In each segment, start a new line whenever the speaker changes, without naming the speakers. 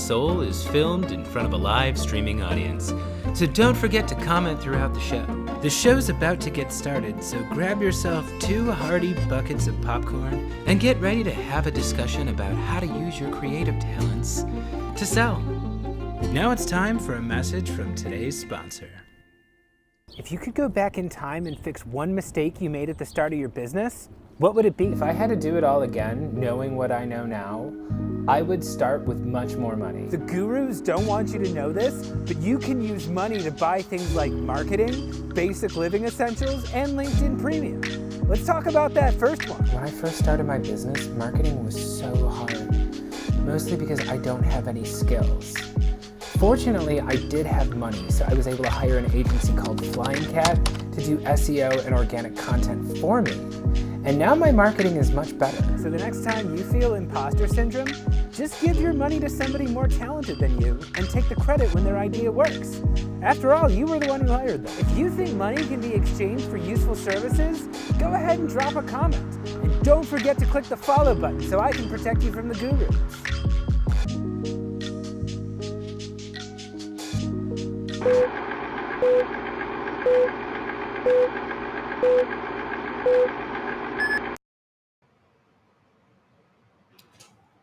Soul is filmed in front of a live streaming audience, so don't forget to comment throughout the show. The show's about to get started, so grab yourself 2 hearty buckets of popcorn and get ready to have a discussion about how to use your creative talents to sell. Now it's time for a message from today's sponsor.
If you could go back in time and fix one mistake you made at the start of your business, what would it be?
If I had to do it all again, knowing what I know now, I would start with much more money.
The gurus don't want you to know this, but you can use money to buy things like marketing, basic living essentials, and LinkedIn Premium. Let's talk about that first one.
When I first started my business, marketing was so hard, mostly because I don't have any skills. Fortunately, I did have money, so I was able to hire an agency called Flying Cat to do SEO and organic content for me. And now my marketing is much better.
So the next time you feel imposter syndrome, just give your money to somebody more talented than you and take the credit when their idea works. After all, you were the one who hired them. If you think money can be exchanged for useful services, go ahead and drop a comment. And don't forget to click the follow button so I can protect you from the gurus.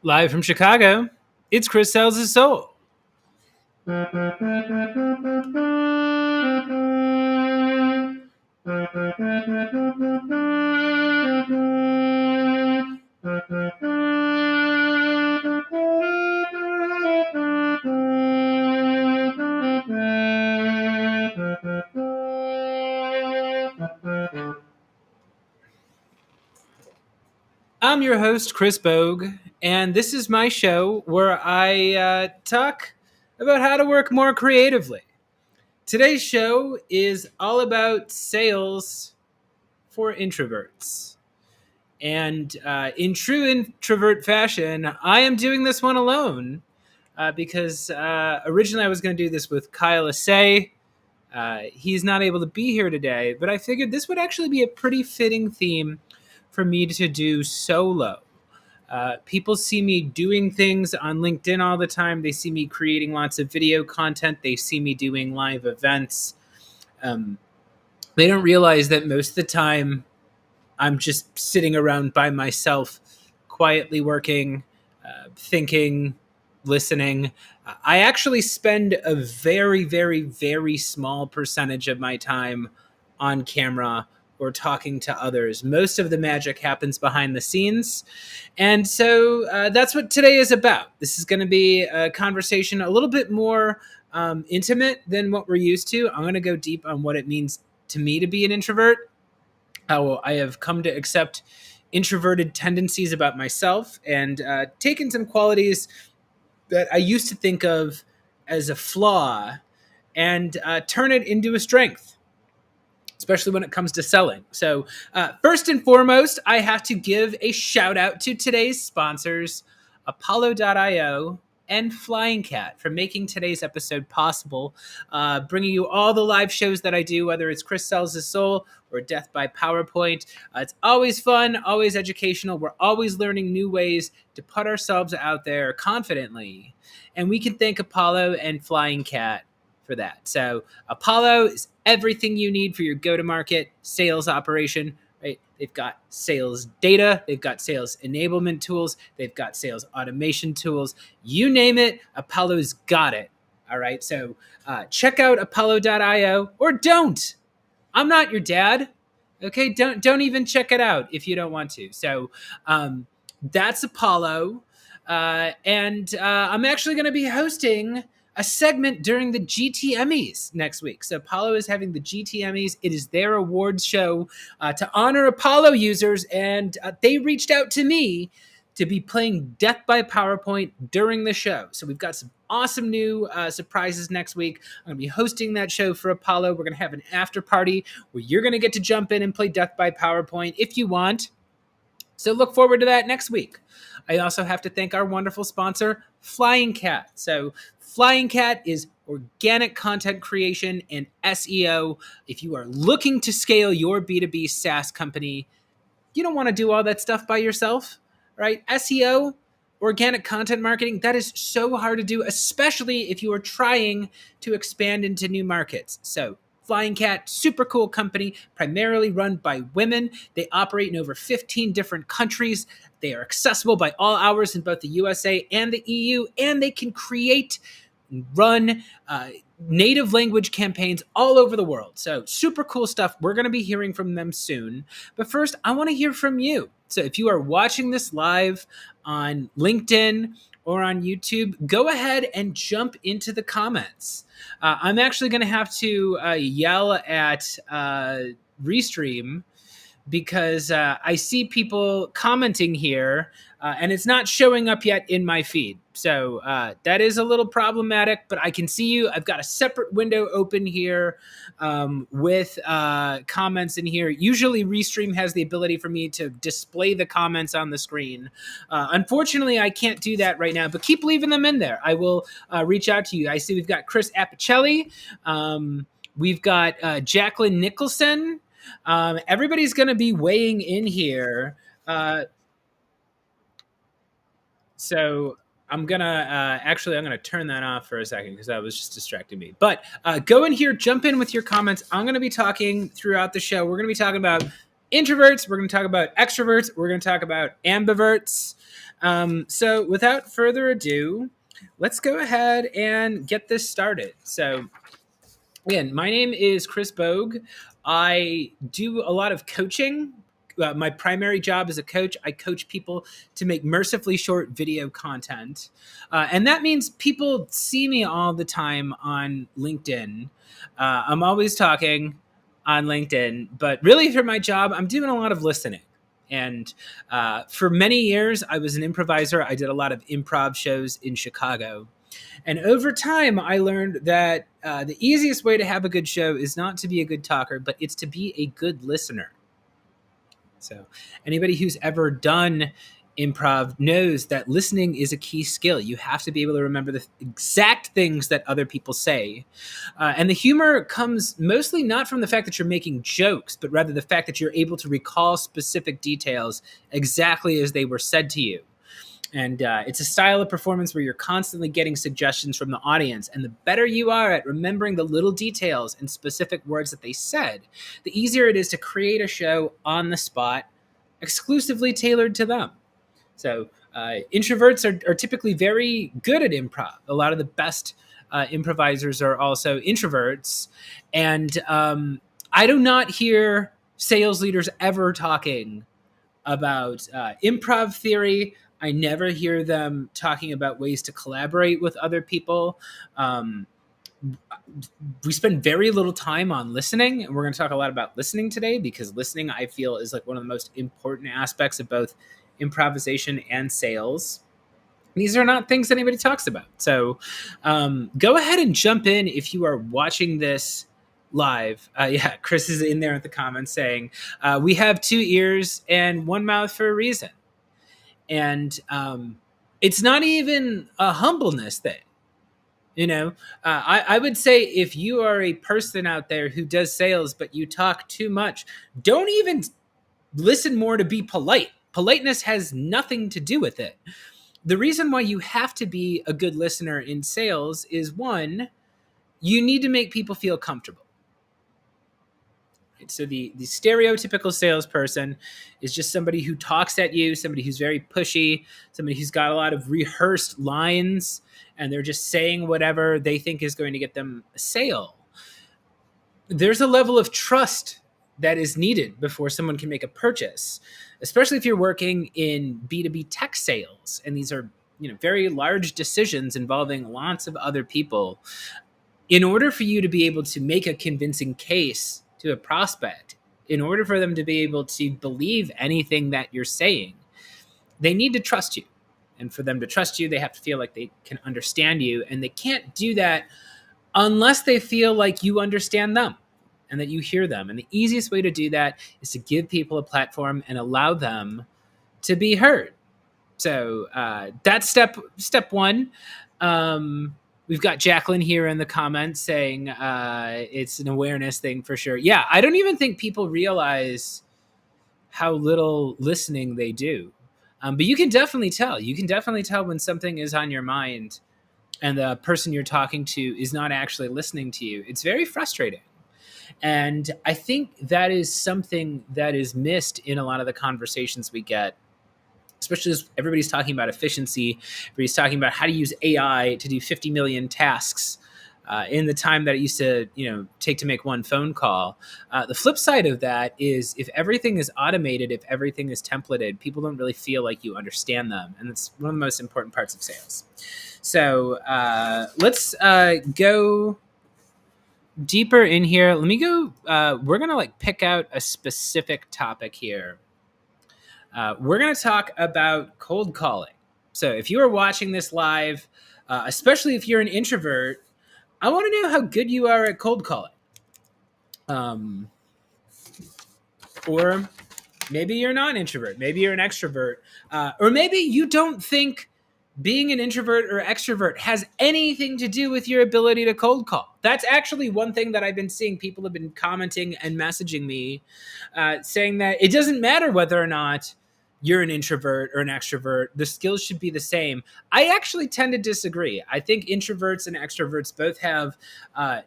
Live from Chicago, it's Chris Sells His Soul. I'm your host, Chris Bogue, and this is my show where I talk about how to work more creatively. Today's show is all about sales for introverts. And in true introvert fashion, I am doing this one alone because originally I was going to do this with Kyle Assay. He's not able to be here today, but I figured this would actually be a pretty fitting theme for me to do solo. People see me doing things on LinkedIn all the time. They see me creating lots of video content. They see me doing live events. They don't realize that most of the time I'm just sitting around by myself, quietly working, thinking, listening. I actually spend a very, very, very small percentage of my time on camera or talking to others. Most of the magic happens behind the scenes. And so that's what today is about. This is going to be a conversation a little bit more intimate than what we're used to. I'm going to go deep on what it means to me to be an introvert, how I have come to accept introverted tendencies about myself, and taken some qualities that I used to think of as a flaw and turn it into a strength, especially when it comes to selling. So first and foremost, I have to give a shout out to today's sponsors, Apollo.io and Flying Cat, for making today's episode possible, bringing you all the live shows that I do, whether it's Chris Sells His Soul or Death by PowerPoint. It's always fun, always educational. We're always learning new ways to put ourselves out there confidently. And we can thank Apollo and Flying Cat for that. So Apollo is everything you need for your go-to-market sales operation, right? They've got sales data, they've got sales enablement tools, they've got sales automation tools. You name it, Apollo's got it. All right, so check out Apollo.io, or don't. I'm not your dad. Okay, don't even check it out if you don't want to. So that's Apollo, and I'm actually going to be hosting a segment during the GTMEs next week. So Apollo is having the GTMEs. It is their awards show to honor Apollo users, and they reached out to me to be playing Death by PowerPoint during the show. So we've got some awesome new surprises next week. I'm going to be hosting that show for Apollo. We're going to have an after party where you're going to get to jump in and play Death by PowerPoint if you want. So look forward to that next week. I also have to thank our wonderful sponsor, Flying Cat. So Flying Cat is organic content creation and SEO. If you are looking to scale your B2B SaaS company, you don't want to do all that stuff by yourself, right? SEO, organic content marketing, that is so hard to do, especially if you are trying to expand into new markets. So Flying Cat, super cool company, primarily run by women. They operate in over 15 different countries. They are accessible by all hours in both the USA and the EU, and they can create, run native language campaigns all over the world. So super cool stuff. We're going to be hearing from them soon. But first, I want to hear from you. So if you are watching this live on LinkedIn or on YouTube, go ahead and jump into the comments. I'm actually going to have to yell at Restream because I see people commenting here and it's not showing up yet in my feed. So that is a little problematic, but I can see you. I've got a separate window open here with comments in here. Usually Restream has the ability for me to display the comments on the screen. Unfortunately, I can't do that right now, but keep leaving them in there. I will reach out to you. I see we've got Chris Apicelli. We've got Jacqueline Nicholson. Everybody's going to be weighing in here. So I'm going to turn that off for a second because that was just distracting me. But go in here, jump in with your comments. I'm going to be talking throughout the show. We're going to be talking about introverts. We're going to talk about extroverts. We're going to talk about ambiverts. So without further ado, let's go ahead and get this started. So again, my name is Chris Bogue. I do a lot of coaching. My primary job as a coach, I coach people to make mercifully short video content. And that means people see me all the time on LinkedIn. I'm always talking on LinkedIn, but really for my job, I'm doing a lot of listening. And for many years, I was an improviser. I did a lot of improv shows in Chicago. And over time, I learned that the easiest way to have a good show is not to be a good talker, but it's to be a good listener. So anybody who's ever done improv knows that listening is a key skill. You have to be able to remember the exact things that other people say. And the humor comes mostly not from the fact that you're making jokes, but rather the fact that you're able to recall specific details exactly as they were said to you. And it's a style of performance where you're constantly getting suggestions from the audience. And the better you are at remembering the little details and specific words that they said, the easier it is to create a show on the spot, exclusively tailored to them. So introverts are typically very good at improv. A lot of the best improvisers are also introverts. And I do not hear sales leaders ever talking about improv theory. I never hear them talking about ways to collaborate with other people. We spend very little time on listening, and we're going to talk a lot about listening today because listening, I feel, is like one of the most important aspects of both improvisation and sales. These are not things anybody talks about. So go ahead and jump in if you are watching this live. Yeah, Chris is in there in the comments saying, we have 2 ears and 1 mouth for a reason. And it's not even a humbleness thing. You know, I would say if you are a person out there who does sales, but you talk too much, don't even listen more to be polite. Politeness has nothing to do with it. The reason why you have to be a good listener in sales is, one, you need to make people feel comfortable. So the stereotypical salesperson is just somebody who talks at you, somebody who's very pushy, somebody who's got a lot of rehearsed lines, and they're just saying whatever they think is going to get them a sale. There's a level of trust that is needed before someone can make a purchase, especially if you're working in B2B tech sales. And these are, very large decisions involving lots of other people. In order for you to be able to make a convincing case to a prospect, in order for them to be able to believe anything that you're saying, they need to trust you. And for them to trust you, they have to feel like they can understand you. And they can't do that unless they feel like you understand them and that you hear them. And the easiest way to do that is to give people a platform and allow them to be heard. So that's step one. We've got Jacqueline here in the comments saying it's an awareness thing for sure. Yeah, I don't even think people realize how little listening they do. But you can definitely tell. You can definitely tell when something is on your mind and the person you're talking to is not actually listening to you. It's very frustrating. And I think that is something that is missed in a lot of the conversations we get, especially as everybody's talking about efficiency. Everybody's talking about how to use AI to do 50 million tasks in the time that it used to, take to make one phone call. The flip side of that is if everything is automated, if everything is templated, people don't really feel like you understand them. And that's one of the most important parts of sales. So let's go deeper in here. Let me go. We're going to pick out a specific topic here. We're going to talk about cold calling. So if you are watching this live, especially if you're an introvert, I want to know how good you are at cold calling. Or maybe you're not an introvert. Maybe you're an extrovert. Or maybe you don't think being an introvert or extrovert has anything to do with your ability to cold call. That's actually one thing that I've been seeing. People have been commenting and messaging me saying that it doesn't matter whether or not you're an introvert or an extrovert. The skills should be the same. I actually tend to disagree. I think introverts and extroverts both have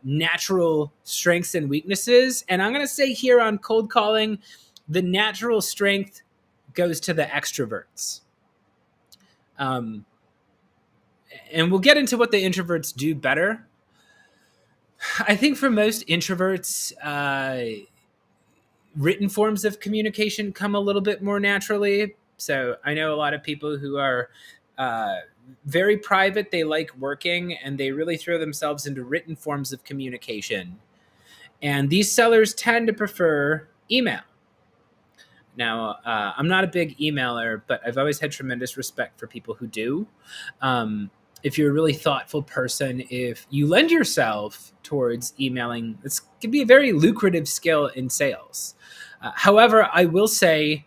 natural strengths and weaknesses. And I'm going to say here on cold calling, the natural strength goes to the extroverts. And we'll get into what the introverts do better. I think for most introverts, written forms of communication come a little bit more naturally. So I know a lot of people who are very private. They like working and they really throw themselves into written forms of communication. And these sellers tend to prefer email. Now, I'm not a big emailer, but I've always had tremendous respect for people who do. If you're a really thoughtful person, if you lend yourself towards emailing, this can be a very lucrative skill in sales. However, I will say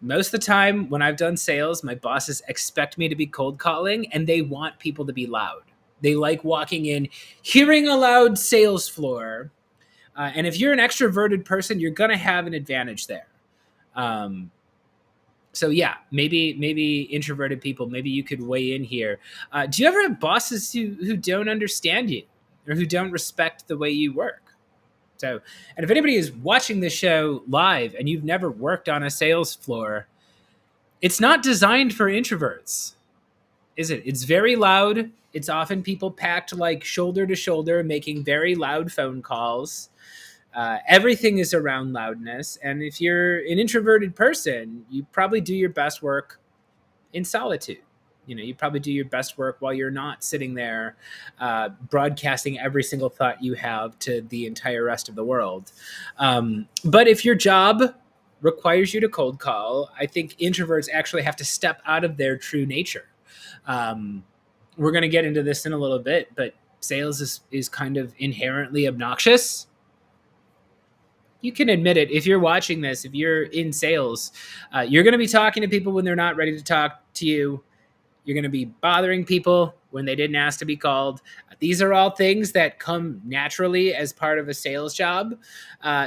most of the time when I've done sales, my bosses expect me to be cold calling and they want people to be loud. They like walking in, hearing a loud sales floor. And if you're an extroverted person, you're going to have an advantage there. So yeah, maybe introverted people, maybe you could weigh in here. Do you ever have bosses who don't understand you or who don't respect the way you work? So, and if anybody is watching this show live and you've never worked on a sales floor, it's not designed for introverts, is it? It's very loud. It's often people packed shoulder to shoulder, making very loud phone calls. Everything is around loudness. And if you're an introverted person, you probably do your best work in solitude. You probably do your best work while you're not sitting there broadcasting every single thought you have to the entire rest of the world. But if your job requires you to cold call, I think introverts actually have to step out of their true nature. We're going to get into this in a little bit, but sales is kind of inherently obnoxious. You can admit it. If you're watching this, if you're in sales, you're going to be talking to people when they're not ready to talk to you. You're going to be bothering people when they didn't ask to be called. These are all things that come naturally as part of a sales job.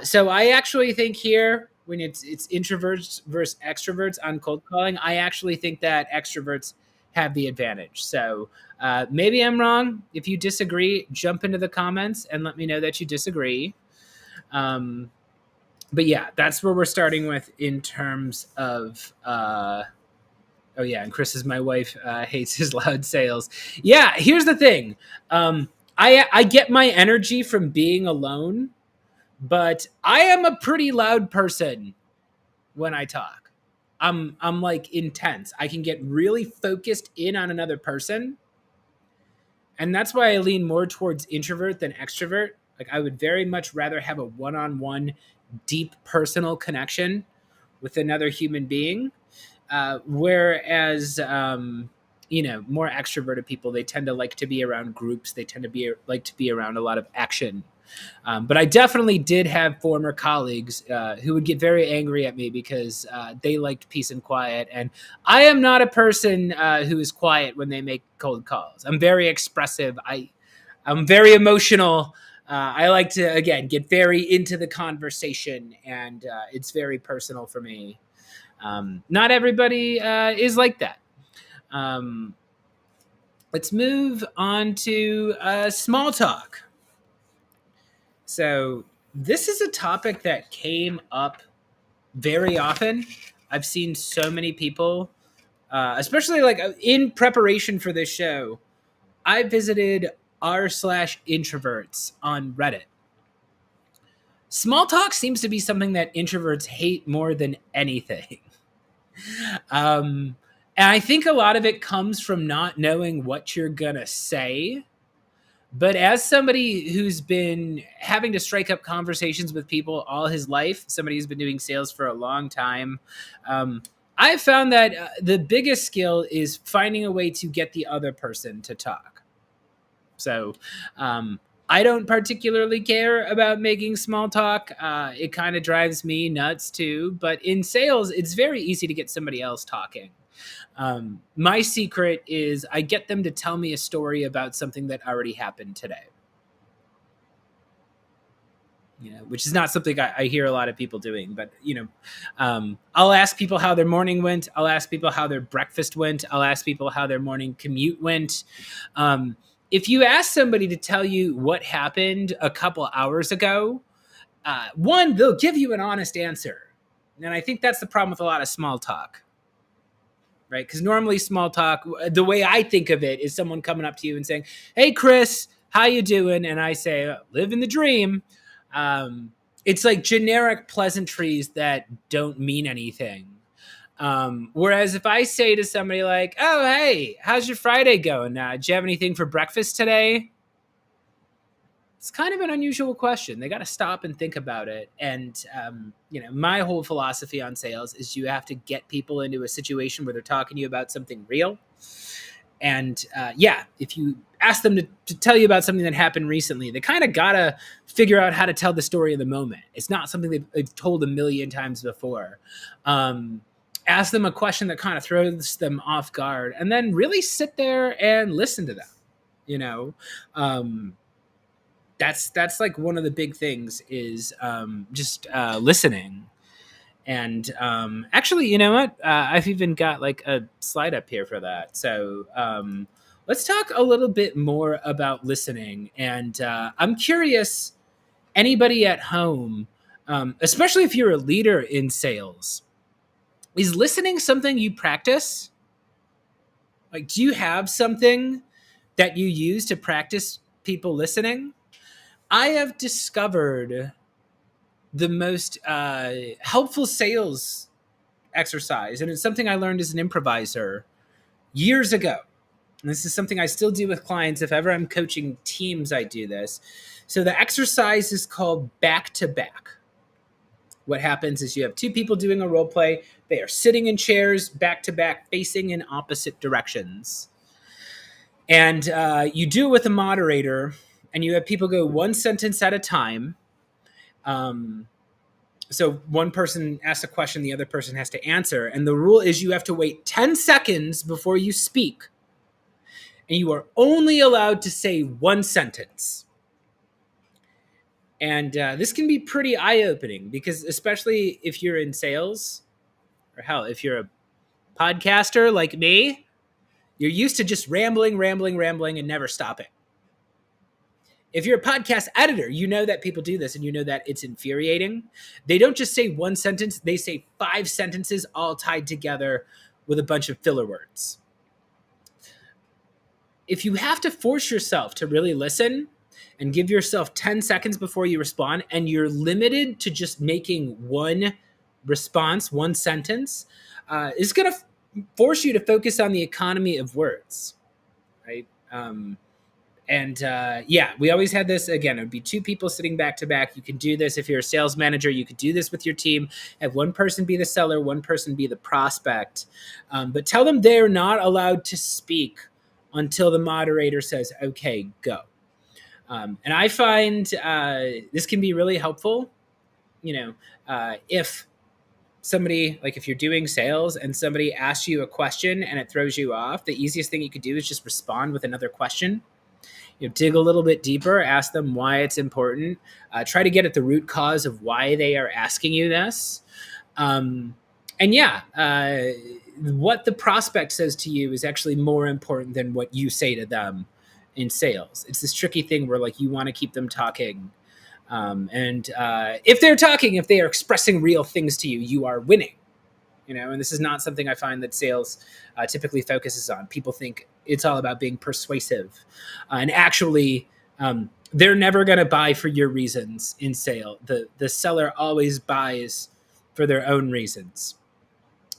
So I actually think here, when it's introverts versus extroverts on cold calling, I actually think that extroverts have the advantage. So maybe I'm wrong. If you disagree, jump into the comments and let me know that you disagree. But yeah, that's where we're starting with in terms of... Oh yeah, and Chris is my wife, hates his loud sales. Yeah, here's the thing. I get my energy from being alone, but I am a pretty loud person when I talk. I'm intense. I can get really focused in on another person. And that's why I lean more towards introvert than extrovert. I would very much rather have a one-on-one deep personal connection with another human being. Whereas, more extroverted people, they tend to like to be around groups. They tend to like to be around a lot of action. But I definitely did have former colleagues who would get very angry at me because they liked peace and quiet. And I am not a person who is quiet when they make cold calls. I'm very expressive. I'm very emotional. I like to, again, get very into the conversation, and it's very personal for me. Not everybody is like that. Um, let's move on to small talk. So this is a topic that came up very often. I've seen so many people, especially like in preparation for this show, I visited r/introverts on Reddit. Small talk seems to be something that introverts hate more than anything. And I think a lot of it comes from not knowing what you're going to say. But as somebody who's been having to strike up conversations with people all his life, somebody who's been doing sales for a long time, I've found that the biggest skill is finding a way to get the other person to talk. So I don't particularly care about making small talk. It kind of drives me nuts too. But in sales, it's very easy to get somebody else talking. My secret is I get them to tell me a story about something that already happened today. Which is not something I hear a lot of people doing, but I'll ask people how their morning went. I'll ask people how their breakfast went. I'll ask people how their morning commute went. If you ask somebody to tell you what happened a couple hours ago, one, they'll give you an honest answer. And I think that's the problem with a lot of small talk, right? Because normally small talk, the way I think of it is someone coming up to you and saying, "Hey, Chris, how you doing?" And I say, "Living the dream." It's like generic pleasantries that don't mean anything. Whereas if I say to somebody like, "Oh, hey, how's your Friday going? Did you have anything for breakfast today?" It's kind of an unusual question. They got to stop and think about it. And, my whole philosophy on sales is you have to get people into a situation where they're talking to you about something real. And if you ask them to tell you about something that happened recently, they kind of got to figure out how to tell the story in the moment. It's not something they've told a million times before. Ask them a question that kind of throws them off guard, and then really sit there and listen to them. That's like one of the big things is just listening. And actually, you know what? I've even got like a slide up here for that. So let's talk a little bit more about listening. And I'm curious, anybody at home, especially if you're a leader in sales, is listening something you practice? Like, do you have something that you use to practice people listening? I have discovered the most helpful sales exercise, and it's something I learned as an improviser years ago. And this is something I still do with clients. If ever I'm coaching teams, I do this. So the exercise is called back to back. What happens is you have two people doing a role play. They are sitting in chairs back to back, facing in opposite directions. And you do it with a moderator, and you have people go one sentence at a time. So one person asks a question, the other person has to answer. And the rule is you have to wait 10 seconds before you speak. And you are only allowed to say one sentence. And this can be pretty eye-opening because especially if you're in sales, or hell, if you're a podcaster like me, you're used to just rambling and never stopping. If you're a podcast editor, you know that people do this and you know that it's infuriating. They don't just say one sentence, they say 5 sentences all tied together with a bunch of filler words. If you have to force yourself to really listen and give yourself 10 seconds before you respond, and you're limited to just making one response, one sentence, it's going to force you to focus on the economy of words, right? We always had this, again, it would be 2 people sitting back to back. You can do this if you're a sales manager. You could do this with your team. Have one person be the seller, one person be the prospect. But tell them they're not allowed to speak until the moderator says, "Okay, go." And I find this can be really helpful. If somebody, like if you're doing sales and somebody asks you a question and it throws you off, the easiest thing you could do is just respond with another question. Dig a little bit deeper, ask them why it's important, try to get at the root cause of why they are asking you this. And And yeah, what the prospect says to you is actually more important than what you say to them in sales. It's this tricky thing where like you want to keep them talking. And if they're talking, if they are expressing real things to you, you are winning. And this is not something I find that sales typically focuses on. People think it's all about being persuasive, and actually, they're never going to buy for your reasons in sale. The seller always buys for their own reasons.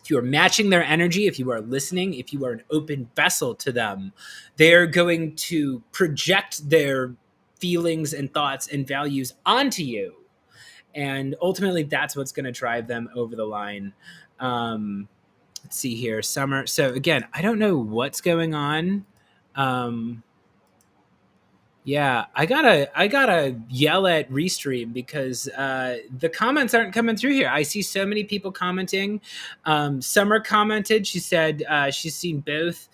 If you are matching their energy, if you are listening, if you are an open vessel to them, they're going to project their feelings and thoughts and values onto you. And ultimately, that's what's going to drive them over the line. Let's see here. Summer. So again, I don't know what's going on. Yeah, I gotta yell at Restream because the comments aren't coming through here. I see so many people commenting. Summer commented. She said she's seen both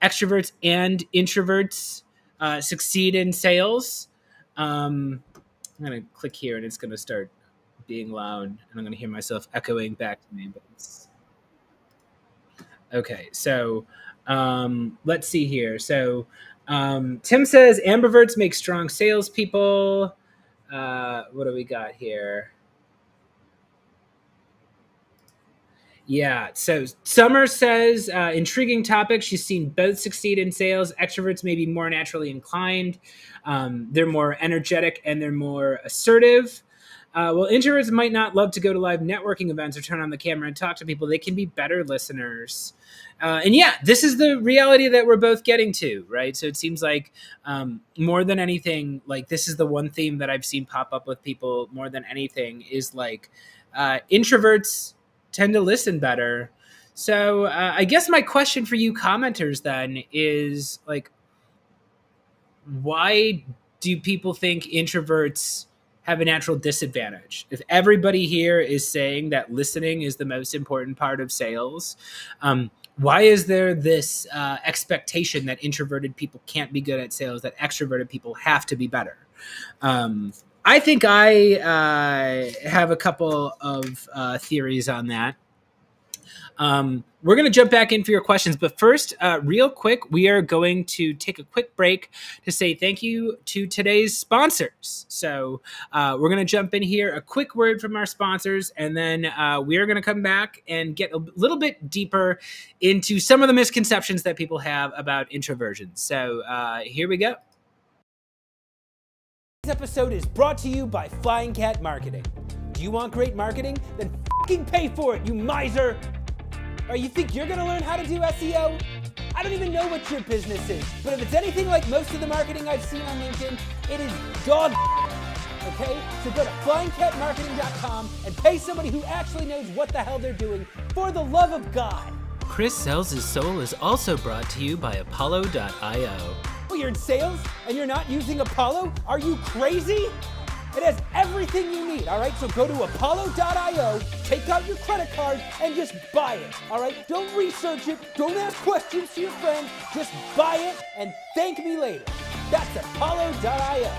extroverts and introverts succeed in sales. I'm gonna click here and it's gonna start being loud, and I'm gonna hear myself echoing back to me. But okay, so let's see here. So Tim says ambiverts make strong salespeople. What do we got here? Yeah, so Summer says intriguing topic. She's seen both succeed in sales. Extroverts may be more naturally inclined. They're more energetic and they're more assertive. Well, introverts might not love to go to live networking events or turn on the camera and talk to people. They can be better listeners. And yeah, this is the reality that we're both getting to, right? So it seems like more than anything, like this is the one theme that I've seen pop up with people more than anything is like introverts tend to listen better. So I guess my question for you commenters then is like, why do people think introverts have a natural disadvantage? If everybody here is saying that listening is the most important part of sales, why is there this expectation that introverted people can't be good at sales, that extroverted people have to be better? I think I have a couple of theories on that. We're going to jump back in for your questions, but first, real quick, we are going to take a quick break to say thank you to today's sponsors. So we're going to jump in here, a quick word from our sponsors, and then we are going to come back and get a little bit deeper into some of the misconceptions that people have about introversion. So here we go.
This episode is brought to you by Flying Cat Marketing. Do you want great marketing? Then fucking pay for it, you miser! Or you think you're gonna learn how to do SEO? I don't even know what your business is, but if it's anything like most of the marketing I've seen on LinkedIn, it is dog okay? So go to flyingcatmarketing.com and pay somebody who actually knows what the hell they're doing for the love of God.
Chris Sells His Soul is also brought to you by Apollo.io.
Oh, you're in sales and you're not using Apollo? Are you crazy? It has everything you need, all right? So go to Apollo.io, take out your credit card, and just buy it, all right? Don't research it, don't ask questions to your friends, just buy it and thank me later. That's Apollo.io.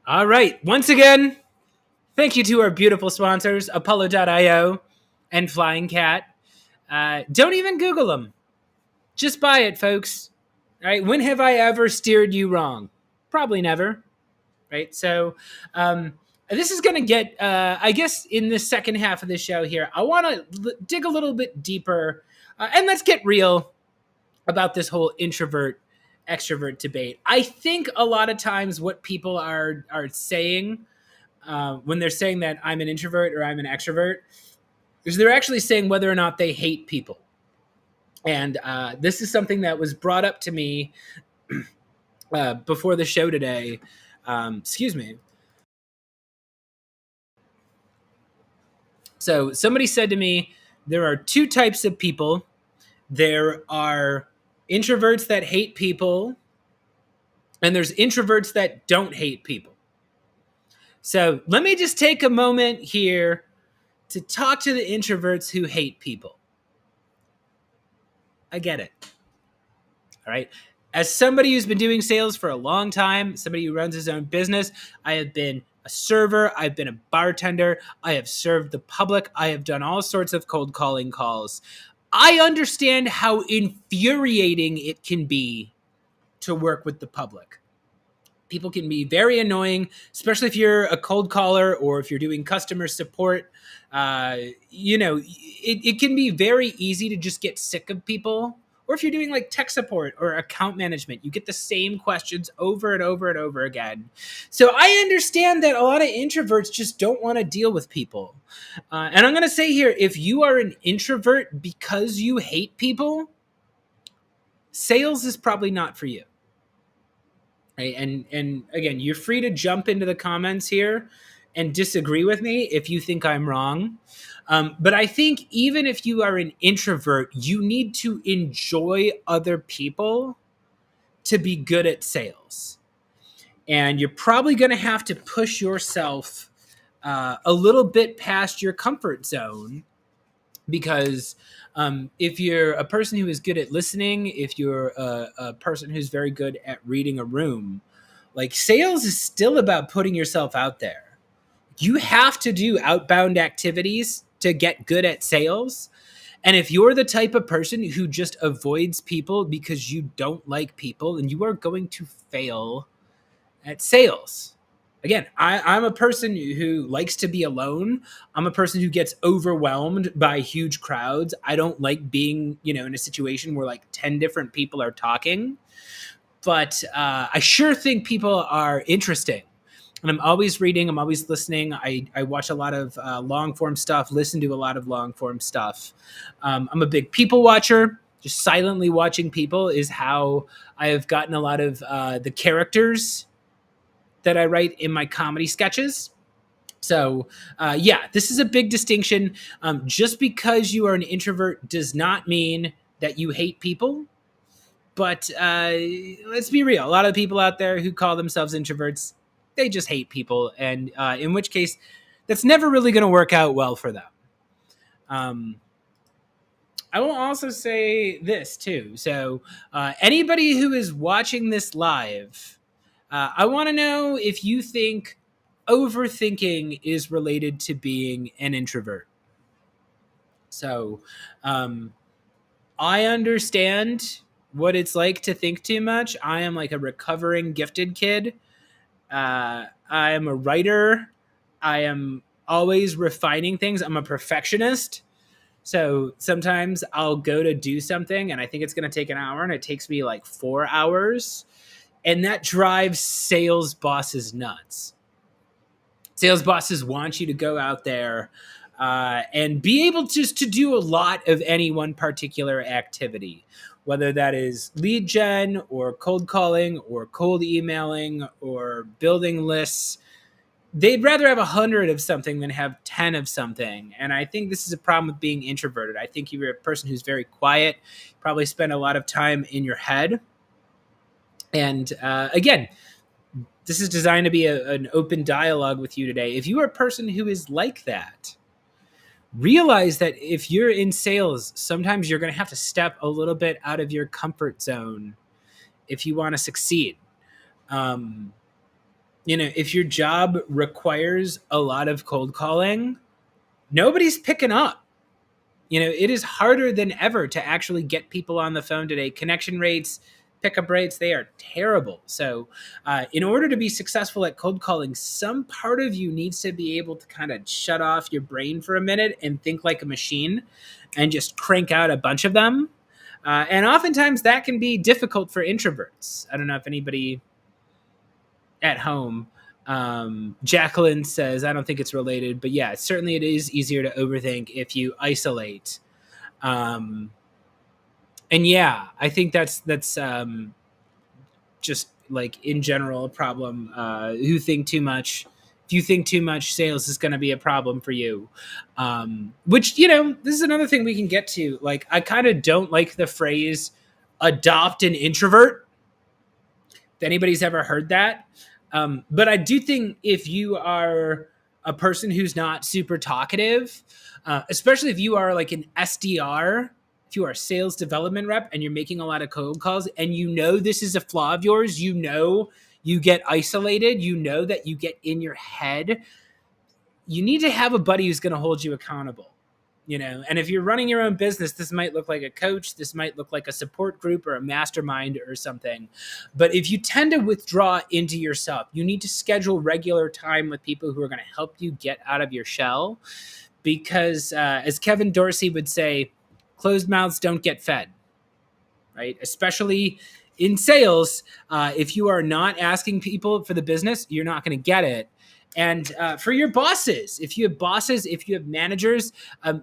All right, once again, thank you to our beautiful sponsors, Apollo.io and Flying Cat. Don't even Google them. Just buy it, folks. All right. When have I ever steered you wrong? Probably never. Right. So this is going to get, I guess, in the second half of the show here, I want to dig a little bit deeper and let's get real about this whole introvert extrovert debate. I think a lot of times what people are saying when they're saying that I'm an introvert or I'm an extrovert is they're actually saying whether or not they hate people. And this is something that was brought up to me before the show today. Excuse me. So somebody said to me, there are two types of people. There are introverts that hate people, and there's introverts that don't hate people. So let me just take a moment here to talk to the introverts who hate people. I get it. All right. As somebody who's been doing sales for a long time, somebody who runs his own business, I have been a server, I've been a bartender, I have served the public, I have done all sorts of cold calling calls. I understand how infuriating it can be to work with the public. People can be very annoying, especially if you're a cold caller or if you're doing customer support. It can be very easy to just get sick of people. Or if you're doing like tech support or account management, you get the same questions over and over and over again. So I understand that a lot of introverts just don't want to deal with people. And I'm going to say here, if you are an introvert because you hate people, sales is probably not for you. Right? And again, you're free to jump into the comments here and disagree with me if you think I'm wrong. But I think even if you are an introvert, you need to enjoy other people to be good at sales. And you're probably going to have to push yourself a little bit past your comfort zone, because if you're a person who is good at listening, if you're a person who's very good at reading a room, like sales is still about putting yourself out there. You have to do outbound activities to get good at sales. And if you're the type of person who just avoids people because you don't like people, then you are going to fail at sales. Again, I'm a person who likes to be alone. I'm a person who gets overwhelmed by huge crowds. I don't like being, in a situation where like 10 different people are talking. But I sure think people are interesting. And I'm always reading. I'm always listening. I watch a lot of long form stuff, listen to a lot of long form stuff. I'm a big people watcher. Just silently watching people is how I have gotten a lot of the characters that I write in my comedy sketches. So, this is a big distinction. Just because you are an introvert does not mean that you hate people. But let's be real. A lot of people out there who call themselves introverts, they just hate people. And in which case, that's never really going to work out well for them. I will also say this, too. So anybody who is watching this live, I want to know if you think overthinking is related to being an introvert. So I understand what it's like to think too much. I am like a recovering gifted kid. I am a writer. I am always refining things. I'm a perfectionist. So sometimes I'll go to do something and I think it's going to take an hour and it takes me like 4 hours. And that drives sales bosses nuts. Sales bosses want you to go out there and be able just to do a lot of any one particular activity, whether that is lead gen or cold calling or cold emailing or building lists. They'd rather have 100 of something than have 10 of something. And I think this is a problem with being introverted. I think you're a person who's very quiet, probably spend a lot of time in your head. And again, this is designed to be an open dialogue with you today. If you are a person who is like that, realize that if you're in sales, sometimes you're going to have to step a little bit out of your comfort zone if you want to succeed. If your job requires a lot of cold calling, nobody's picking up. It is harder than ever to actually get people on the phone today. Connection rates, pickup rates, they are terrible. So in order to be successful at cold calling, some part of you needs to be able to kind of shut off your brain for a minute and think like a machine and just crank out a bunch of them. And oftentimes that can be difficult for introverts. I don't know if anybody at home, Jacqueline says, I don't think it's related, but yeah, certainly it is easier to overthink if you isolate. And yeah, I think that's just like in general a problem. Who think too much? If you think too much, sales is going to be a problem for you. Which, this is another thing we can get to. Like, I kind of don't like the phrase adopt an introvert. If anybody's ever heard that. But I do think if you are a person who's not super talkative, especially if you are like an SDR, if you are a sales development rep and you're making a lot of cold calls and you know this is a flaw of yours, you know you get isolated, you know that you get in your head, you need to have a buddy who's going to hold you accountable. And if you're running your own business, this might look like a coach, this might look like a support group or a mastermind or something. But if you tend to withdraw into yourself, you need to schedule regular time with people who are going to help you get out of your shell. Because as Kevin Dorsey would say, closed mouths don't get fed, right? Especially in sales, if you are not asking people for the business, you're not going to get it. And for your bosses, if you have managers,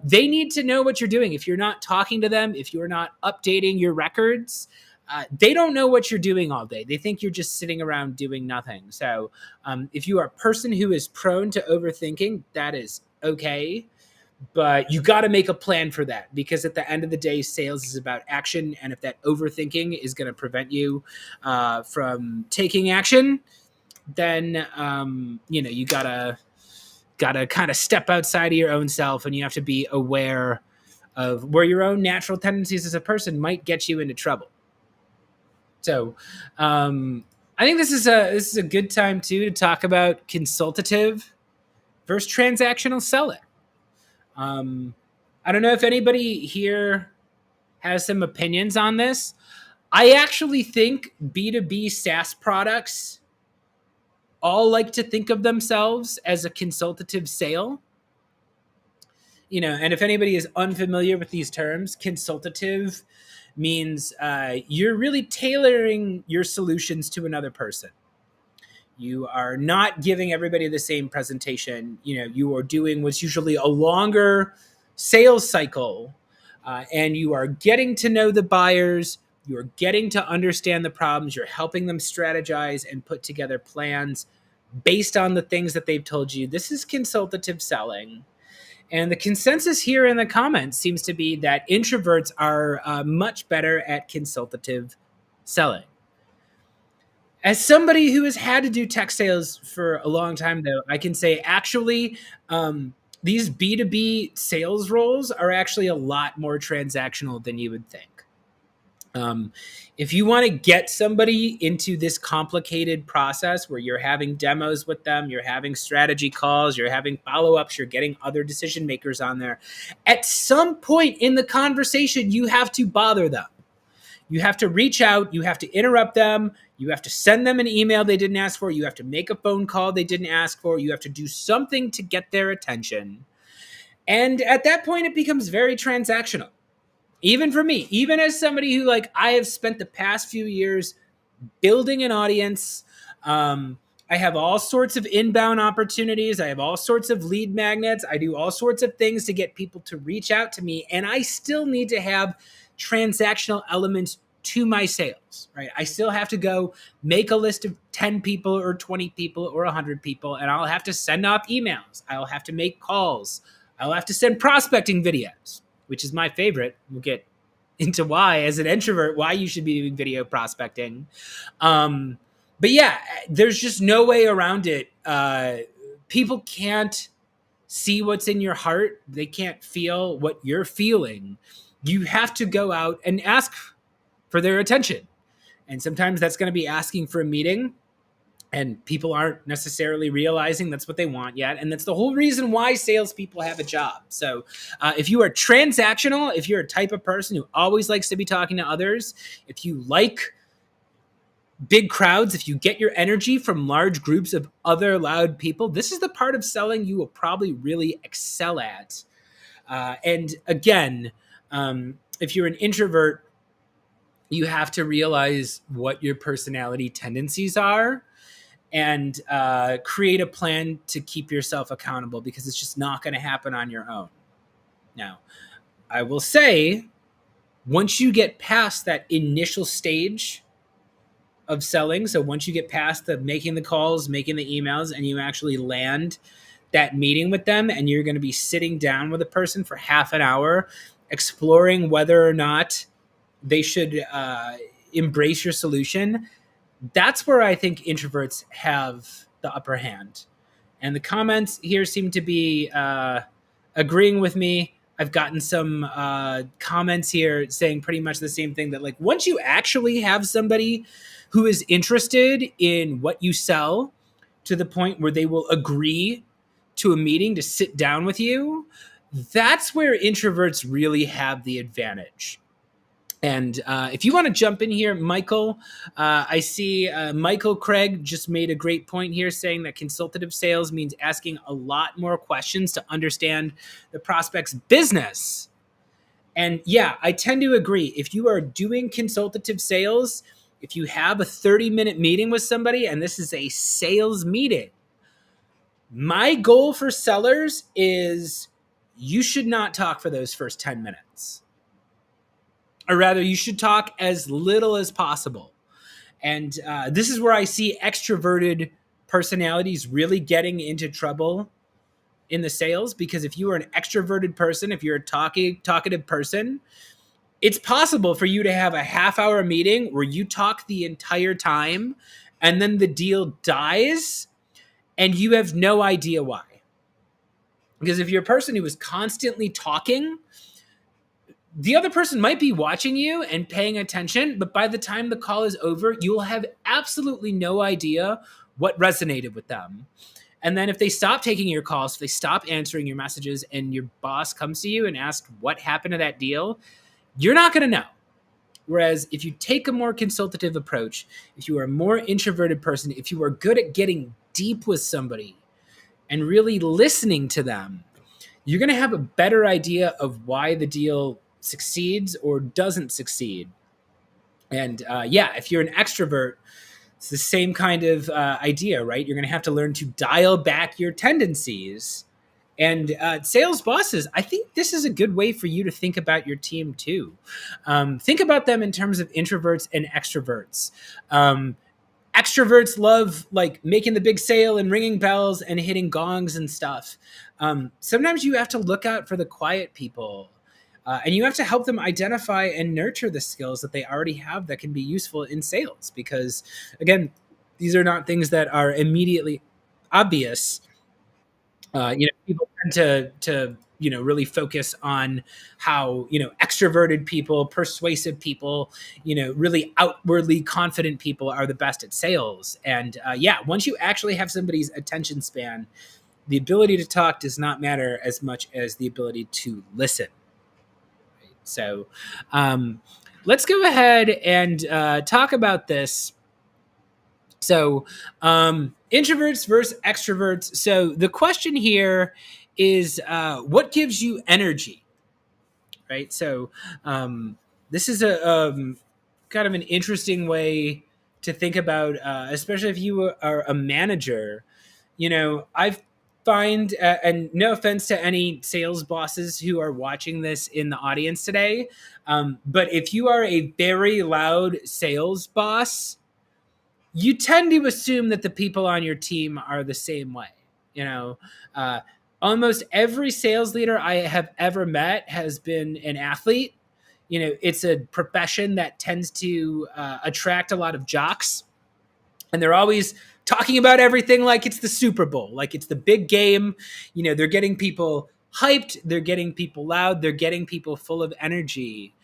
they need to know what you're doing. If you're not talking to them, if you're not updating your records, they don't know what you're doing all day. They think you're just sitting around doing nothing. So if you are a person who is prone to overthinking, that is okay. But you got to make a plan for that, because at the end of the day, sales is about action. And if that overthinking is going to prevent you from taking action, then you gotta kind of step outside of your own self, and you have to be aware of where your own natural tendencies as a person might get you into trouble. So I think this is a good time too to talk about consultative versus transactional selling. I don't know if anybody here has some opinions on this. I actually think B2B SaaS products all like to think of themselves as a consultative sale. And if anybody is unfamiliar with these terms, consultative means you're really tailoring your solutions to another person. You are not giving everybody the same presentation. You are doing what's usually a longer sales cycle, and you are getting to know the buyers. You're getting to understand the problems. You're helping them strategize and put together plans based on the things that they've told you. This is consultative selling. And the consensus here in the comments seems to be that introverts are much better at consultative selling. As somebody who has had to do tech sales for a long time, though, I can say actually these B2B sales roles are actually a lot more transactional than you would think. If you want to get somebody into this complicated process where you're having demos with them, you're having strategy calls, you're having follow-ups, you're getting other decision makers on there, at some point in the conversation, you have to bother them. You have to reach out, you have to interrupt them, you have to send them an email they didn't ask for, you have to make a phone call they didn't ask for, you have to do something to get their attention. And at that point, it becomes very transactional. Even for me, even as somebody who I have spent the past few years building an audience, I have all sorts of inbound opportunities. I have all sorts of lead magnets. I do all sorts of things to get people to reach out to me. And I still need to have transactional elements to my sales, right? I still have to go make a list of 10 people or 20 people or 100 people, and I'll have to send off emails. I'll have to make calls. I'll have to send prospecting videos, which is my favorite. We'll get into why, as an introvert, why you should be doing video prospecting. But yeah, there's just no way around it. People can't see what's in your heart. They can't feel what you're feeling. You have to go out and ask for their attention. And sometimes that's going to be asking for a meeting. And people aren't necessarily realizing that's what they want yet. And that's the whole reason why salespeople have a job. So if you are transactional, if you're a type of person who always likes to be talking to others, if you like big crowds, if you get your energy from large groups of other loud people, this is the part of selling you will probably really excel at. And again, if you're an introvert, you have to realize what your personality tendencies are and create a plan to keep yourself accountable, because it's just not going to happen on your own. Now, I will say, once you get past that initial stage of selling, so once you get past the making the calls, making the emails, and you actually land that meeting with them, and you're going to be sitting down with a person for half an hour, exploring whether or not they should embrace your solution, that's where I think introverts have the upper hand. And the comments here seem to be agreeing with me. I've gotten some comments here saying pretty much the same thing, that like once you actually have somebody who is interested in what you sell to the point where they will agree to a meeting to sit down with you, that's where introverts really have the advantage. And if you want to jump in here, Michael, I see Michael Craig just made a great point here, saying that consultative sales means asking a lot more questions to understand the prospect's business. And yeah, I tend to agree. If you are doing consultative sales, if you have a 30-minute meeting with somebody and this is a sales meeting, my goal for sellers is you should not talk for those first 10 minutes. Or rather, you should talk as little as possible. And this is where I see extroverted personalities really getting into trouble in the sales, because if you are an extroverted person, if you're a talkative person, it's possible for you to have a half-hour meeting where you talk the entire time and then the deal dies and you have no idea why. Because if you're a person who is constantly talking, the other person might be watching you and paying attention, but by the time the call is over, you'll have absolutely no idea what resonated with them. And then if they stop taking your calls, if they stop answering your messages, and your boss comes to you and asks what happened to that deal, you're not going to know. Whereas if you take a more consultative approach, if you are a more introverted person, if you are good at getting deep with somebody and really listening to them, you're going to have a better idea of why the deal succeeds or doesn't succeed. And if you're an extrovert, it's the same kind of idea, right? You're going to have to learn to dial back your tendencies. And sales bosses, I think this is a good way for you to think about your team too. Think about them in terms of introverts and extroverts. Extroverts love like making the big sale and ringing bells and hitting gongs and stuff. Sometimes you have to look out for the quiet people. And you have to help them identify and nurture the skills that they already have that can be useful in sales. Because, again, these are not things that are immediately obvious. People tend to really focus on how, extroverted people, persuasive people, really outwardly confident people are the best at sales. And once you actually have somebody's attention span, the ability to talk does not matter as much as the ability to listen. So let's go ahead and talk about this. So introverts versus extroverts. So the question here is what gives you energy, right? So this is a kind of an interesting way to think about, especially if you are a manager. I've find, and no offense to any sales bosses who are watching this in the audience today, but if you are a very loud sales boss, you tend to assume that the people on your team are the same way. Almost every sales leader I have ever met has been an athlete. It's a profession that tends to attract a lot of jocks, and they're always talking about everything like it's the Super Bowl, like it's the big game. They're getting people hyped, they're getting people loud, they're getting people full of energy.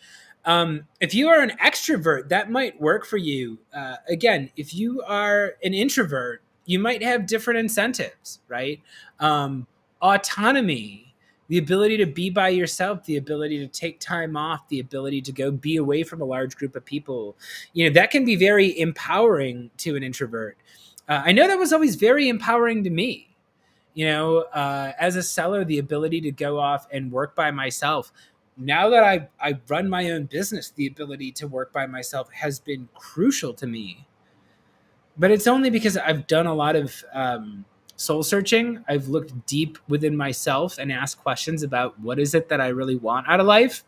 If you are an extrovert, that might work for you. Again, if you are an introvert, you might have different incentives, right? Autonomy, the ability to be by yourself, the ability to take time off, the ability to go be away from a large group of people, that can be very empowering to an introvert. I know that was always very empowering to me. As a seller, the ability to go off and work by myself. Now that I run my own business, the ability to work by myself has been crucial to me. But it's only because I've done a lot of soul searching. I've looked deep within myself and asked questions about what is it that I really want out of life.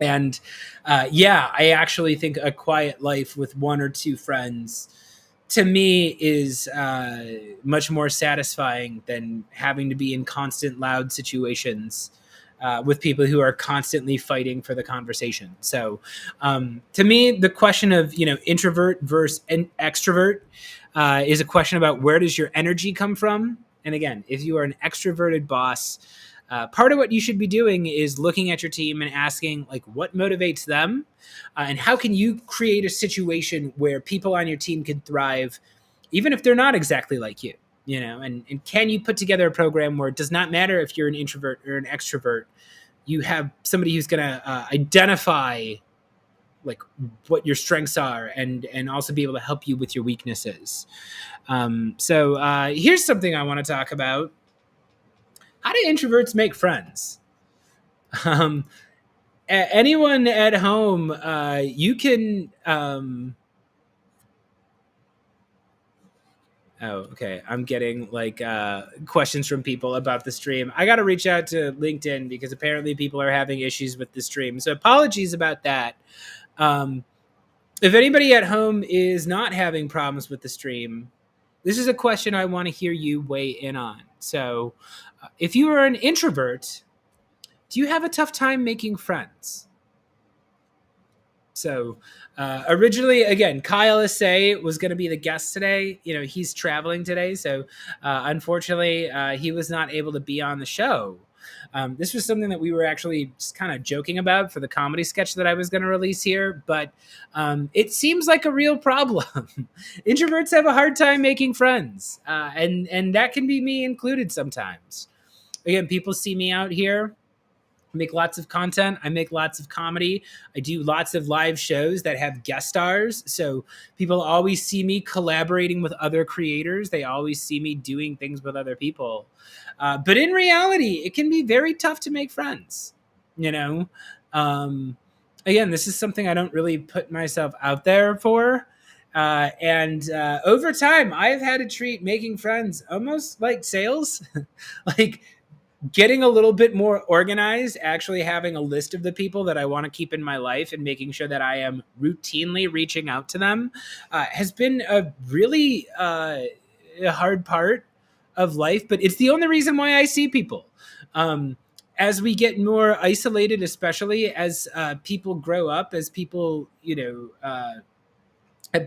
And I actually think a quiet life with one or two friends, to me, is much more satisfying than having to be in constant loud situations with people who are constantly fighting for the conversation. So to me, the question of, introvert versus extrovert is a question about where does your energy come from? And again, if you are an extroverted boss, part of what you should be doing is looking at your team and asking, like, what motivates them, and how can you create a situation where people on your team can thrive, even if they're not exactly like you. And can you put together a program where it does not matter if you're an introvert or an extrovert, you have somebody who's going to identify like what your strengths are and also be able to help you with your weaknesses. So here's something I want to talk about. How do introverts make friends? Anyone at home, you can... Oh, okay. I'm getting like questions from people about the stream. I got to reach out to LinkedIn because apparently people are having issues with the stream. So apologies about that. If anybody at home is not having problems with the stream, this is a question I want to hear you weigh in on. So if you are an introvert, do you have a tough time making friends? So originally, again, Kyle Assay was going to be the guest today. He's traveling today. So unfortunately, he was not able to be on the show. This was something that we were actually just kind of joking about for the comedy sketch that I was going to release here. But it seems like a real problem. Introverts have a hard time making friends. And that can be me included sometimes. Again, people see me out here. I make lots of content. I make lots of comedy. I do lots of live shows that have guest stars. So people always see me collaborating with other creators. They always see me doing things with other people. But in reality, it can be very tough to make friends. Again, this is something I don't really put myself out there for. And over time, I've had to treat making friends almost like sales. Like, getting a little bit more organized, actually having a list of the people that I want to keep in my life and making sure that I am routinely reaching out to them has been a really hard part of life, but it's the only reason why I see people. As we get more isolated, especially as people grow up, as people, have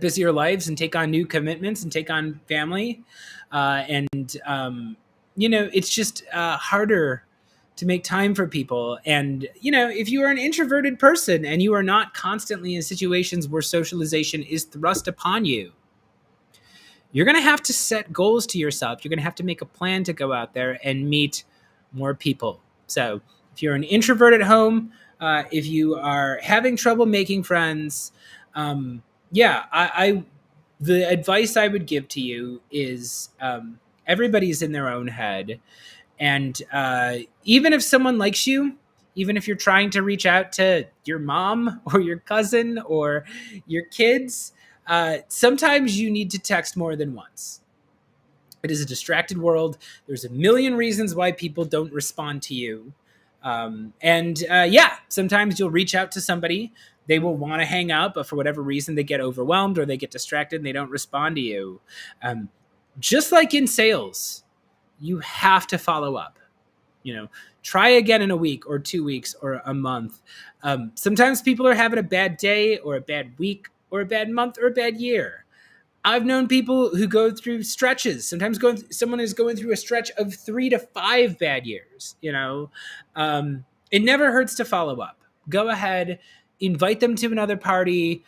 busier lives and take on new commitments and take on family, it's just harder to make time for people. And, if you are an introverted person and you are not constantly in situations where socialization is thrust upon you, you're going to have to set goals to yourself. You're going to have to make a plan to go out there and meet more people. So if you're an introvert at home, if you are having trouble making friends, the advice I would give to you is everybody's in their own head. And even if someone likes you, even if you're trying to reach out to your mom or your cousin or your kids, sometimes you need to text more than once. It is a distracted world. There's a million reasons why people don't respond to you. Sometimes you'll reach out to somebody. They will want to hang out, but for whatever reason, they get overwhelmed or they get distracted and they don't respond to you. Just like in sales, you have to follow up. Try again in a week or 2 weeks or a month. Sometimes people are having a bad day or a bad week or a bad month or a bad year. I've known people who go through stretches. Sometimes someone is going through a stretch of 3 to 5 bad years. It never hurts to follow up. Go ahead, invite them to another party,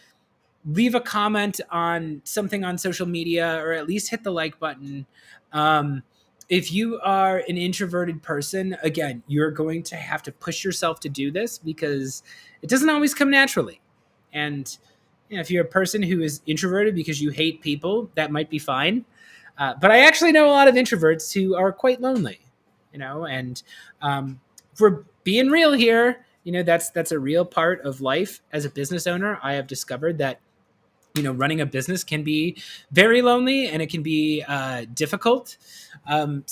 leave a comment on something on social media, or at least hit the like button. If you are an introverted person, again, you're going to have to push yourself to do this because it doesn't always come naturally. And if you're a person who is introverted because you hate people, that might be fine. But I actually know a lot of introverts who are quite lonely, and for being real here, that's a real part of life as a business owner. I have discovered that running a business can be very lonely and it can be difficult. I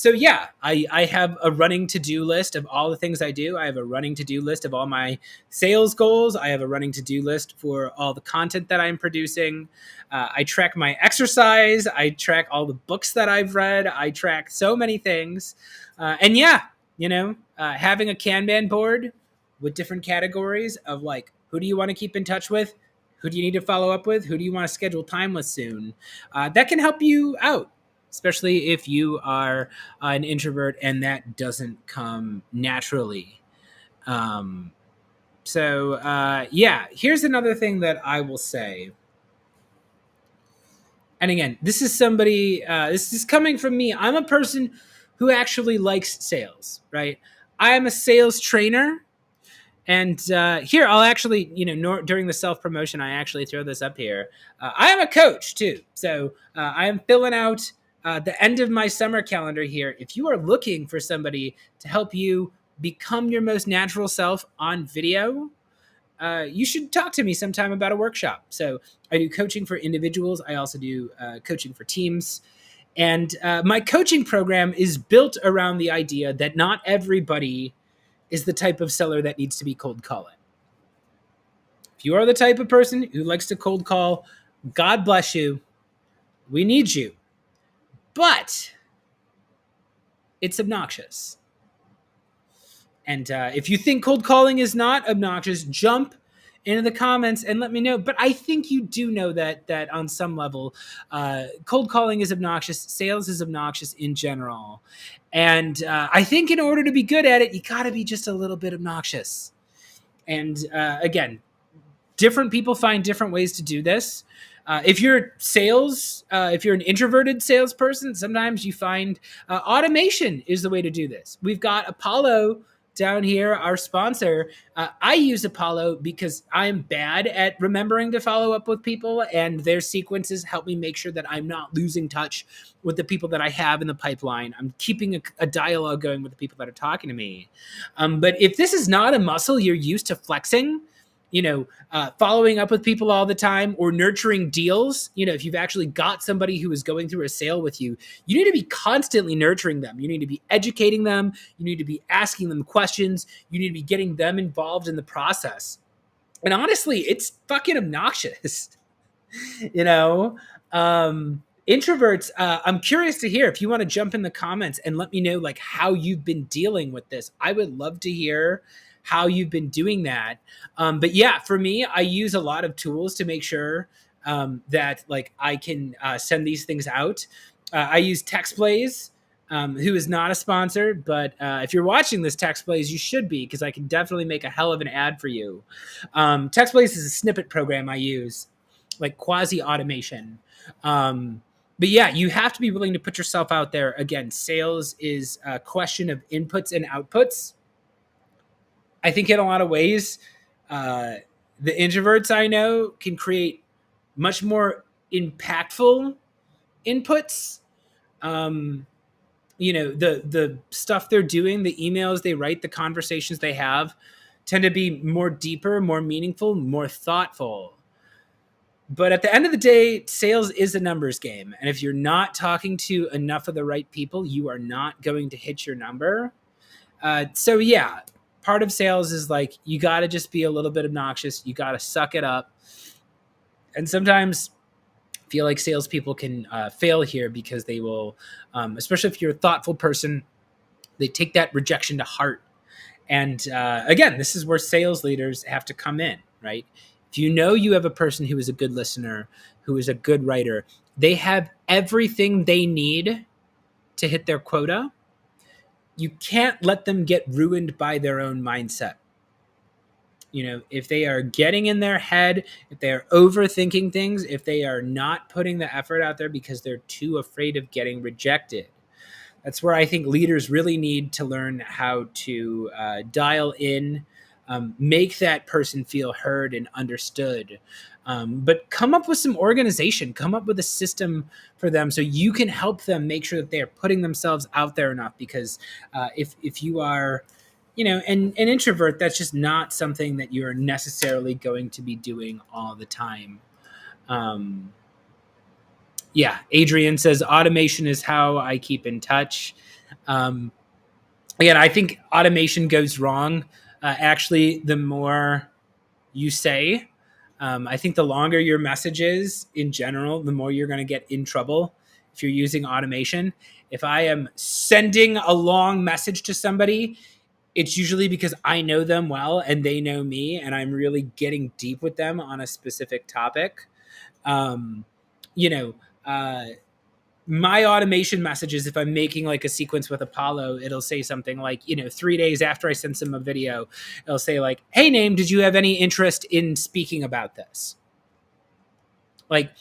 have a running to-do list of all the things I do. I have a running to-do list of all my sales goals. I have a running to-do list for all the content that I'm producing. I track my exercise. I track all the books that I've read. I track so many things. Having a Kanban board with different categories of like, who do you want to keep in touch with? Who do you need to follow up with? Who do you want to schedule time with soon? That can help you out. especially if you are an introvert and that doesn't come naturally. Um, yeah, here's another thing that I will say. And again, this is somebody, this is coming from me. I'm a person who actually likes sales, right? I am a sales trainer. And here, I'll actually, during the self promotion, I actually throw this up here. I am a coach too. So I am filling out the end of my summer calendar here. If you are looking for somebody to help you become your most natural self on video, you should talk to me sometime about a workshop. So I do coaching for individuals. I also do coaching for teams. And my coaching program is built around the idea that not everybody is the type of seller that needs to be cold calling. If you are the type of person who likes to cold call, God bless you. We need you. But it's obnoxious. And if you think cold calling is not obnoxious, jump into the comments and let me know. But I think you do know that on some level, cold calling is obnoxious. Sales is obnoxious in general. And I think in order to be good at it, you got to be just a little bit obnoxious. And again, different people find different ways to do this. If you're sales, if you're an introverted salesperson, sometimes you find automation is the way to do this. We've got Apollo down here, our sponsor. I use Apollo because I'm bad at remembering to follow up with people, and their sequences help me make sure that I'm not losing touch with the people that I have in the pipeline. I'm keeping a dialogue going with the people that are talking to me. But if this is not a muscle you're used to flexing, following up with people all the time or nurturing deals, if you've actually got somebody who is going through a sale with you, you need to be constantly nurturing them. You need to be educating them. You need to be asking them questions. You need to be getting them involved in the process. And honestly, it's fucking obnoxious. Introverts, I'm curious to hear if you want to jump in the comments and let me know like how you've been dealing with this. I would love to hear how you've been doing that. But yeah, for me, I use a lot of tools to make sure that like I can send these things out. I use TextBlaze, who is not a sponsor, but if you're watching this TextBlaze, you should be, because I can definitely make a hell of an ad for you. TextBlaze is a snippet program I use, like quasi automation. But yeah, you have to be willing to put yourself out there. Again, sales is a question of inputs and outputs. I think in a lot of ways, the introverts I know can create much more impactful inputs. The stuff they're doing, the emails they write, the conversations they have tend to be more deeper, more meaningful, more thoughtful. But at the end of the day, sales is a numbers game. And if you're not talking to enough of the right people, you are not going to hit your number. So yeah, part of sales is like, you got to just be a little bit obnoxious. You got to suck it up. And sometimes I feel like salespeople can fail here because they will, especially if you're a thoughtful person, they take that rejection to heart. And again, this is where sales leaders have to come in, right? If you know you have a person who is a good listener, who is a good writer, they have everything they need to hit their quota. You can't let them get ruined by their own mindset. If they are getting in their head, if they are overthinking things, if they are not putting the effort out there because they're too afraid of getting rejected, that's where I think leaders really need to learn how to dial in, make that person feel heard and understood. But come up with some organization, come up with a system for them so you can help them make sure that they are putting themselves out there enough. Because if you are, an introvert, that's just not something that you're necessarily going to be doing all the time. Yeah, Adrian says automation is how I keep in touch. Again, I think automation goes wrong. Actually, the more you say, I think the longer your message is in general, the more you're going to get in trouble if you're using automation. If I am sending a long message to somebody, it's usually because I know them well and they know me, and I'm really getting deep with them on a specific topic. my automation messages, if I'm making like a sequence with Apollo, it'll say something like, 3 days after I send them a video, it'll say like, hey, Name, did you have any interest in speaking about this? Like,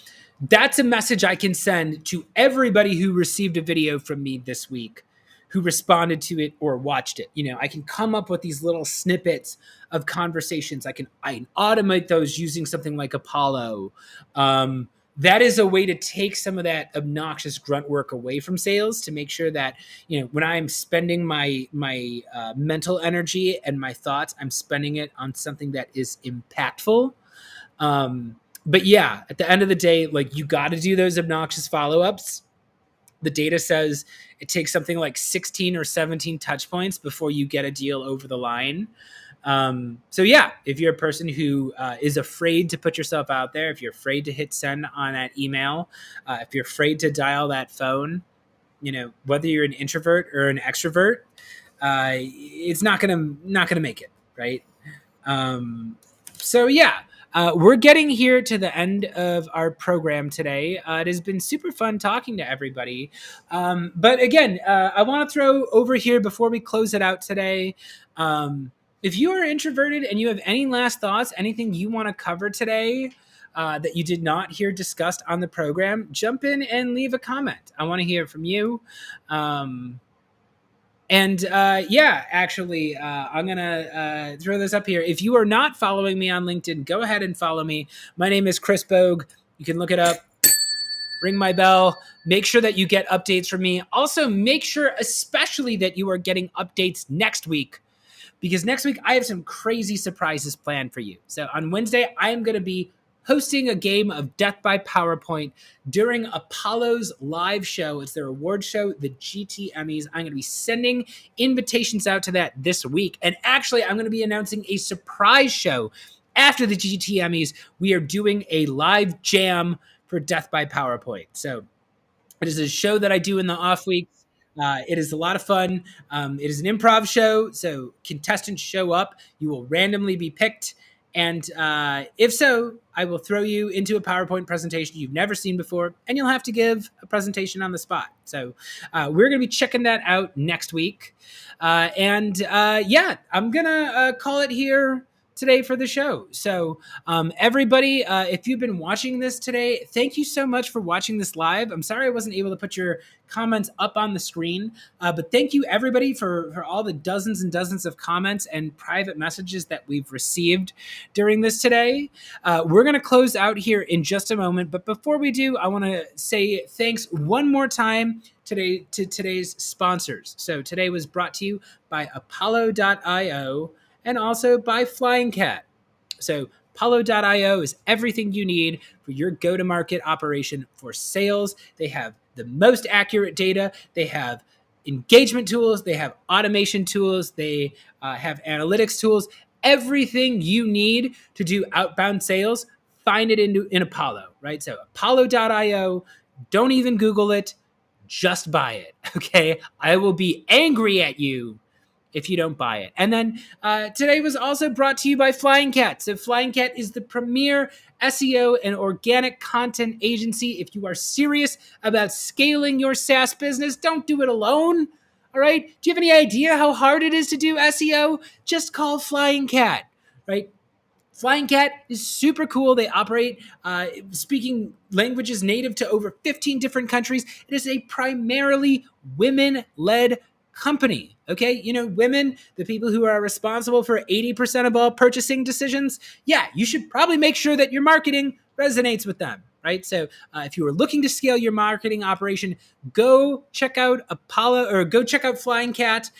that's a message I can send to everybody who received a video from me this week, who responded to it or watched it. I can come up with these little snippets of conversations. I can automate those using something like Apollo. That is a way to take some of that obnoxious grunt work away from sales, to make sure that, when I'm spending my mental energy and my thoughts, I'm spending it on something that is impactful. But yeah, at the end of the day, like, you got to do those obnoxious follow-ups. The data says it takes something like 16 or 17 touch points before you get a deal over the line. So yeah, if you're a person who is afraid to put yourself out there, if you're afraid to hit send on that email, if you're afraid to dial that phone, whether you're an introvert or an extrovert, it's not gonna make it, right? So yeah. We're getting here to the end of our program today. It has been super fun talking to everybody. But again, I want to throw over here before we close it out today. If you are introverted and you have any last thoughts, anything you want to cover today that you did not hear discussed on the program, jump in and leave a comment. I want to hear from you. Actually, I'm going to throw this up here. If you are not following me on LinkedIn, go ahead and follow me. My name is Chris Bogue. You can look it up, ring my bell, make sure that you get updates from me. Also, make sure especially that you are getting updates next week, because next week I have some crazy surprises planned for you. So on Wednesday, I am going to be hosting a game of Death by PowerPoint during Apollo's live show. It's their award show, the GT Emmys. I'm going to be sending invitations out to that this week. And actually, I'm going to be announcing a surprise show after the GT Emmys. We are doing a live jam for Death by PowerPoint. So it is a show that I do in the off weeks. It is a lot of fun. It is an improv show, so contestants show up. You will randomly be picked. And if so, I will throw you into a PowerPoint presentation you've never seen before, and you'll have to give a presentation on the spot. So we're going to be checking that out next week. I'm going to call it here today for the show. So everybody, if you've been watching this today, thank you so much for watching this live. I'm sorry I wasn't able to put your comments up on the screen, but thank you everybody for all the dozens and dozens of comments and private messages that we've received during this today. We're going to close out here in just a moment, but before we do, I want to say thanks one more time today to today's sponsors. So today was brought to you by Apollo.io and also by Flying Cat. So Apollo.io is everything you need for your go-to-market operation for sales. They have the most accurate data. They have engagement tools. They have automation tools. They have analytics tools. Everything you need to do outbound sales, find it in Apollo, right? So Apollo.io, don't even Google it, just buy it, okay? I will be angry at you if you don't buy it. And then today was also brought to you by Flying Cat. So Flying Cat is the premier SEO and organic content agency. If you are serious about scaling your SaaS business, don't do it alone. All right? Do you have any idea how hard it is to do SEO? Just call Flying Cat, right? Flying Cat is super cool. They operate speaking languages native to over 15 different countries. It is a primarily women-led company. Okay, women, the people who are responsible for 80% of all purchasing decisions, yeah, you should probably make sure that your marketing resonates with them, right? So if you are looking to scale your marketing operation, go check out Apollo or go check out Flying Cat.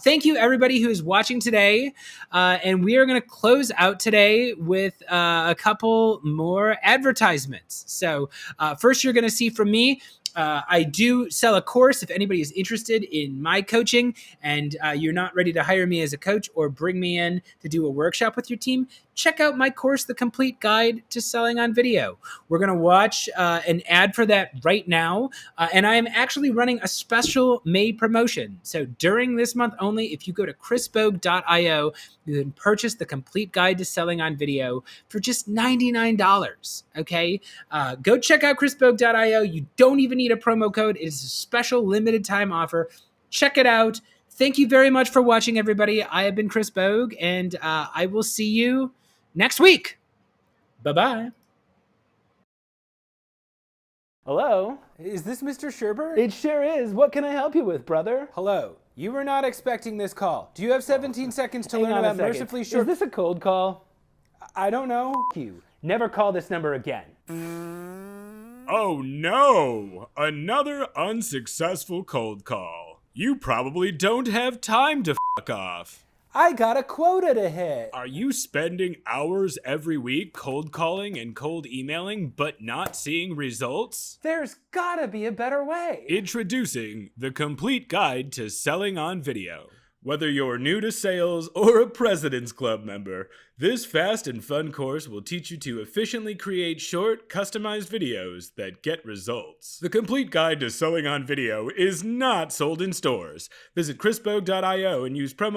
Thank you, everybody who is watching today. And we are going to close out today with a couple more advertisements. So first, you're going to see from me, I do sell a course. If anybody is interested in my coaching and you're not ready to hire me as a coach or bring me in to do a workshop with your team, check out my course, The Complete Guide to Selling on Video. We're going to watch an ad for that right now. And I am actually running a special May promotion. So during this month only, if you go to chrisbogue.io, you can purchase The Complete Guide to Selling on Video for just $99. Okay? Go check out chrisbogue.io. You don't even need a promo code. It is a special limited time offer. Check it out. Thank you very much for watching, everybody. I have been Chris Bogue, and I will see you next week. Bye-bye.
Hello? Is this Mr. Sherbert? It sure is. What can I help you with, brother?
Hello. You were not expecting this call. Do you have 17 seconds to
Hang
learn
on a
about
second.
mercifully short...
Is this a cold call?
I don't know.
You. Never call this number again.
Oh no! Another unsuccessful cold call. You probably don't have time to fuck off.
I got a quota to hit.
Are you spending hours every week cold calling and cold emailing but not seeing results?
There's gotta be a better way.
Introducing the complete guide to selling on video. Whether you're new to sales or a President's Club member, this fast and fun course will teach you to efficiently create short, customized videos that get results. The complete guide to selling on video is not sold in stores. Visit chrisbogue.io and use promo